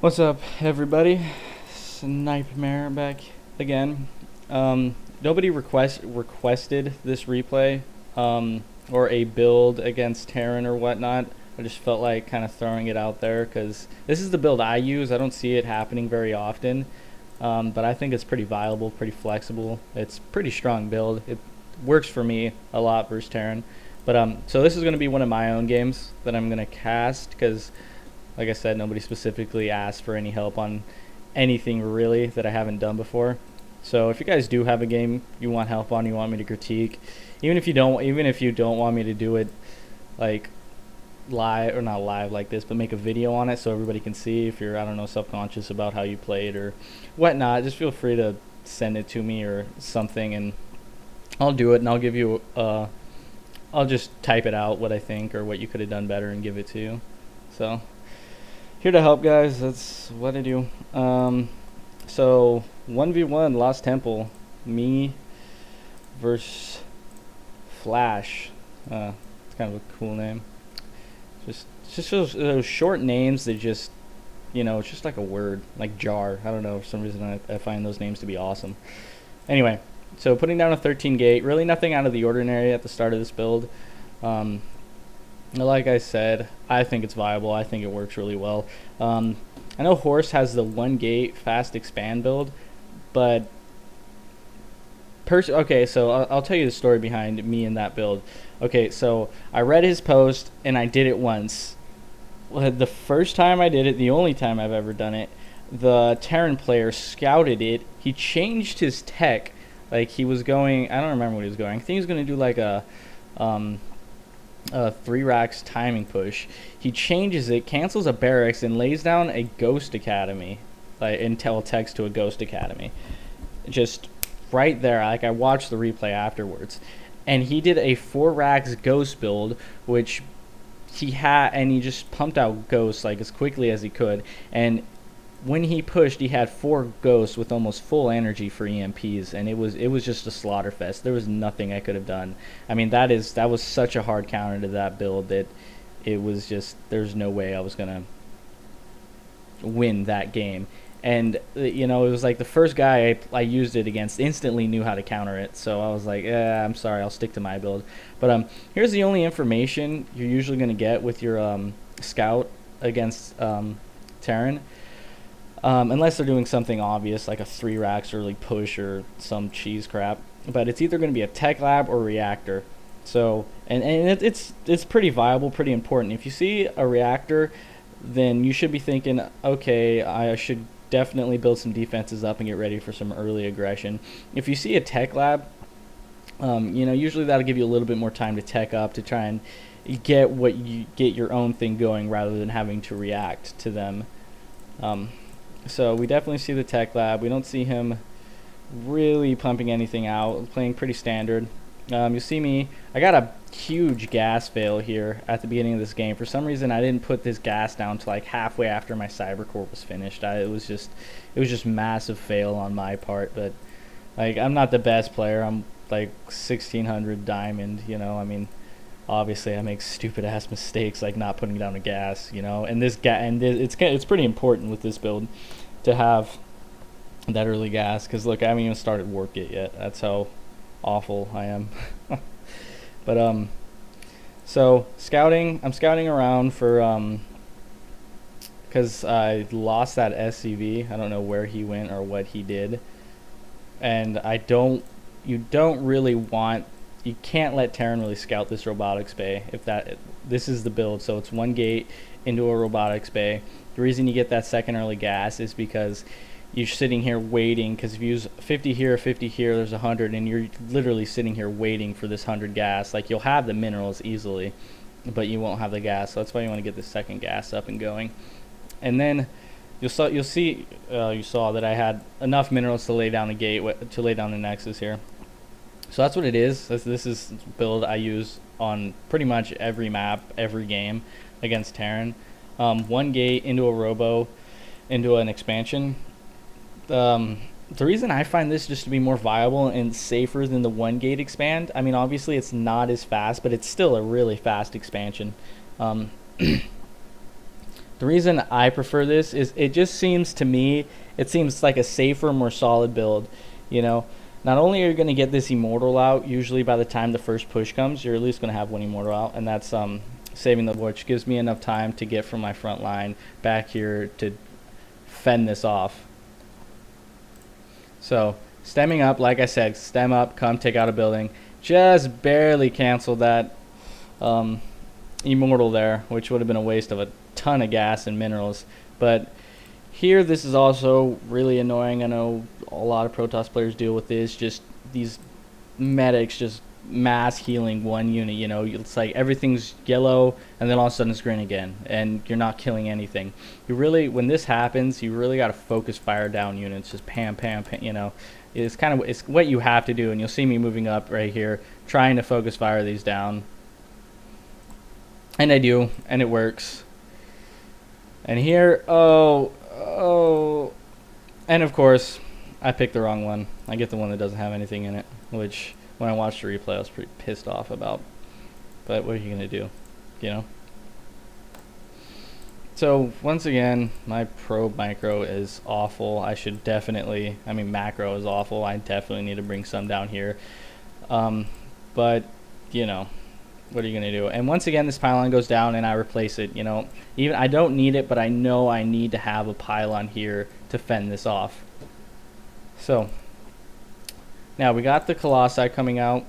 What's up, everybody? Snipemare back again. Nobody requested this replay or a build against Terran or whatnot. I just felt like kind of throwing it out there because this is the build I use. I don't see it happening very often, but I think it's pretty viable, pretty flexible. It's pretty strong build. It works for me a lot versus Terran. But so this is going to be one of my own games that I'm going to cast because, like I said, nobody specifically asked for any help on anything really that I haven't done before. So if you guys do have a game you want help on, you want me to critique, even if you don't want me to do it like live or not live like this, but make a video on it so everybody can see if you're, I don't know, self-conscious about how you played or whatnot, just feel free to send it to me or something and I'll do it and I'll give you I'll just type it out what I think or what you could have done better and give it to you. So here to help, guys. That's what I do. So 1v1 Lost Temple, me versus Flash. It's kind of a cool name. Just those short names that just, you know, it's just like a word, like jar. I don't know, for some reason I find those names to be awesome. Anyway, so putting down a 13 gate, really nothing out of the ordinary at the start of this build. Like I said, I think it's viable. I think it works really well. I know Horse has the 1 gate fast expand build, but okay, so I'll tell you the story behind me and that build. Okay, so I read his post and I did it once. The first time I did it, the only time I've ever done it, the Terran player scouted it. He changed his tech. Like he was going, I don't remember what he was going. I think he was going to do like a 3 racks timing push. He changes it, cancels a barracks, and lays down a Ghost Academy, like intel text to a Ghost Academy. Just right there, like I watched the replay afterwards, and he did a 4 racks Ghost build, which he had, and he just pumped out Ghosts like as quickly as he could, and when he pushed, he had 4 Ghosts with almost full energy for EMPs, and it was just a slaughter fest. There was nothing I could have done. I mean, that was such a hard counter to that build that it was just, there's no way I was gonna win that game. And you know, it was like the first guy I used it against instantly knew how to counter it. So I was like, I'm sorry, I'll stick to my build. But here's the only information you're usually gonna get with your scout against Terran. Unless they're doing something obvious like a 3 racks early push or some cheese crap, but it's either going to be a tech lab or reactor. So it's pretty viable, pretty important. If you see a reactor, then you should be thinking, okay, I should definitely build some defenses up and get ready for some early aggression. If you see a tech lab, you know, usually that'll give you a little bit more time to tech up to try and get your own thing going rather than having to react to them. So we definitely see the tech lab. We don't see him really pumping anything out, playing pretty standard. You see me, I got a huge gas fail here at the beginning of this game. For some reason I didn't put this gas down to like halfway after my Cybercore was finished. It was just massive fail on my part, but like I'm not the best player. I'm like 1600 diamond, you know. I mean, obviously I make stupid ass mistakes like not putting down a gas, you know, and it's pretty important with this build to have that early gas, because look, I haven't even started work it yet. That's how awful I am. But so I'm scouting around for because I lost that SCV. I don't know where he went or what he did, and you don't really want, you can't let Terran really scout this robotics bay. This is the build, so it's 1 gate into a robotics bay. The reason you get that second early gas is because you're sitting here waiting, because if you use 50 here, 50 here, there's 100, and you're literally sitting here waiting for this 100 gas. Like, you'll have the minerals easily, but you won't have the gas, so that's why you want to get the second gas up and going. And then you saw that I had enough minerals to lay down a gate, to lay down the nexus here. So that's what it is. This is build I use on pretty much every map, every game against Terran. 1 gate into a robo, into an expansion. The reason I find this just to be more viable and safer than the 1 gate expand, I mean, obviously it's not as fast, but it's still a really fast expansion. The reason I prefer this is it just seems to me, it seems like a safer, more solid build. You know, not only are you going to get this immortal out, usually by the time the first push comes, you're at least going to have one immortal out, and that's saving the, which gives me enough time to get from my front line back here to fend this off. So stemming up, like I said, stem up, come take out a building. Just barely canceled that immortal there, which would have been a waste of a ton of gas and minerals. But here, this is also really annoying. I know a lot of Protoss players deal with this. Just these medics just mass healing one unit. You know, it's like everything's yellow, and then all of a sudden it's green again, and you're not killing anything. You really, when this happens, you really got to focus fire down units. Just pam, pam, pam. You know, it's kind of, it's what you have to do. And you'll see me moving up right here, trying to focus fire these down. And I do, and it works. And here, oh, and of course, I picked the wrong one. I get the one that doesn't have anything in it, which when I watched the replay, I was pretty pissed off about. But what are you gonna do, you know? So once again, my probe micro is awful. I should definitely, I mean, macro is awful. I definitely need to bring some down here. But you know, what are you gonna do? And once again, this pylon goes down and I replace it. You know, even I don't need it, but I know I need to have a pylon here to fend this off. So now we got the Colossi coming out.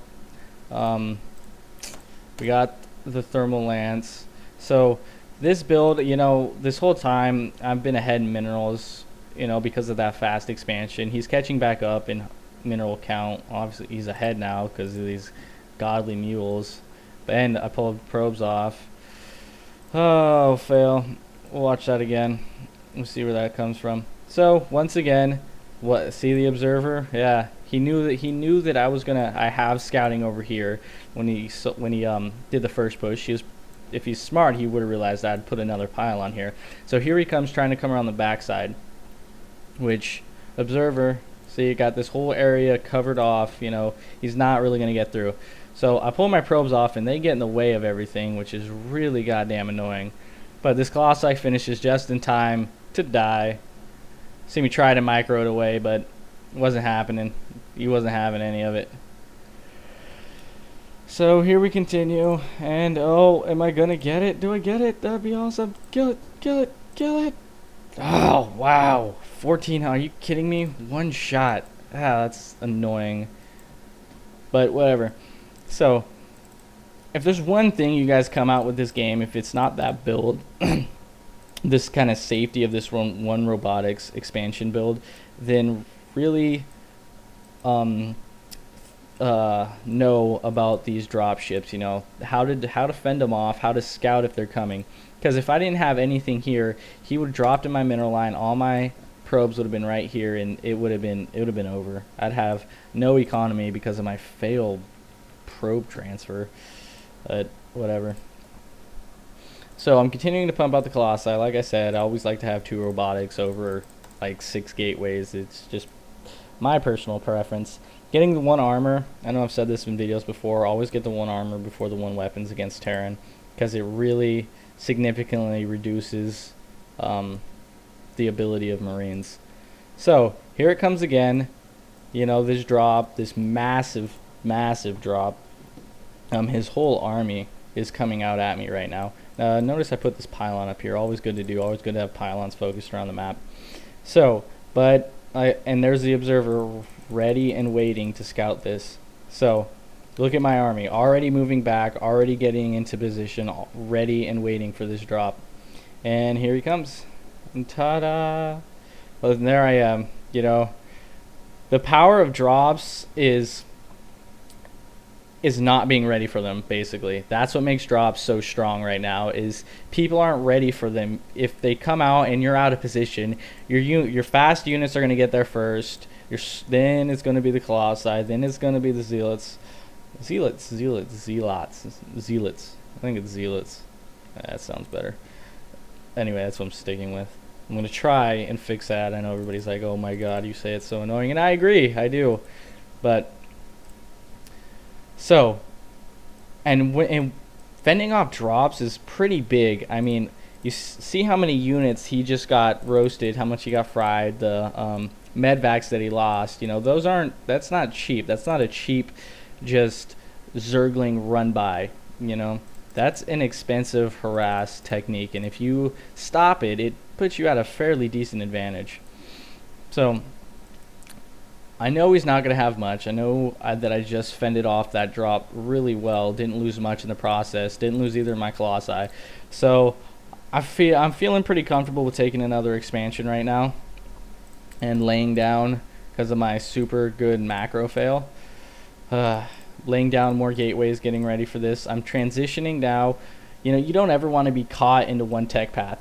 We got the thermal lance. So this build, you know, this whole time I've been ahead in minerals, you know, because of that fast expansion. He's catching back up in mineral count. Obviously he's ahead now because of these godly mules. And I pulled probes off. Oh, fail. We'll watch that again. We'll see where that comes from. So once again, what? See the observer? Yeah, he knew that I was gonna. I have scouting over here when he did the first push. If he's smart, he would have realized I'd put another pylon here. So here he comes trying to come around the backside, which observer. See, you got this whole area covered off. You know, he's not really gonna get through. So I pull my probes off and they get in the way of everything, which is really goddamn annoying. But this Colossi finishes just in time to die. See me try to micro it away, but it wasn't happening. He wasn't having any of it. So here we continue. And oh, am I gonna get it? Do I get it? That'd be awesome. Kill it, kill it, kill it. Oh, wow. 14, are you kidding me? One shot. Ah, that's annoying. But whatever. So, if there's one thing you guys come out with this game, if it's not that build, this kind of safety of this one robotics expansion build, then really know about these drop ships. You know, how to fend them off, how to scout if they're coming. Because if I didn't have anything here, he would have dropped in my mineral line. All my probes would have been right here, and it would have been over. I'd have no economy because of my failed probe transfer, but whatever. So I'm continuing to pump out the Colossi. Like I said, I always like to have 2 robotics over like 6 gateways. It's just my personal preference. Getting the 1 armor, I know I've said this in videos before, always get the 1 armor before the 1 weapons against Terran, because it really significantly reduces the ability of Marines. So here it comes again. You know, this drop, this massive drop. His whole army is coming out at me right now. Notice I put this pylon up here. Always good to do. Always good to have pylons focused around the map. So, and there's the observer ready and waiting to scout this. So, look at my army. Already moving back. Already getting into position. Ready and waiting for this drop. And here he comes. And ta-da! Well, there I am. You know, the power of drops is not being ready for them, basically. That's what makes drops so strong right now, is people aren't ready for them. If they come out and you're out of position, your fast units are going to get there first. Then it's going to be the Colossi. Then it's going to be the Zealots. Zealots. I think it's Zealots. That sounds better. Anyway, that's what I'm sticking with. I'm going to try and fix that. I know everybody's like, oh my god, you say it's so annoying. And I agree, I do. But so, and fending off drops is pretty big. I mean, You see how many units he just got roasted, how much he got fried, the medvacs that he lost. You know, that's not cheap. That's not a cheap just zergling run by, you know. That's an expensive harass technique, and if you stop it, it puts you at a fairly decent advantage. So I know he's not going to have much. I know that I just fended off that drop really well. Didn't lose much in the process. Didn't lose either of my Colossi. So I'm feeling pretty comfortable with taking another expansion right now and laying down because of my super good macro fail. Laying down more gateways, getting ready for this. I'm transitioning now. You know, you don't ever want to be caught into one tech path.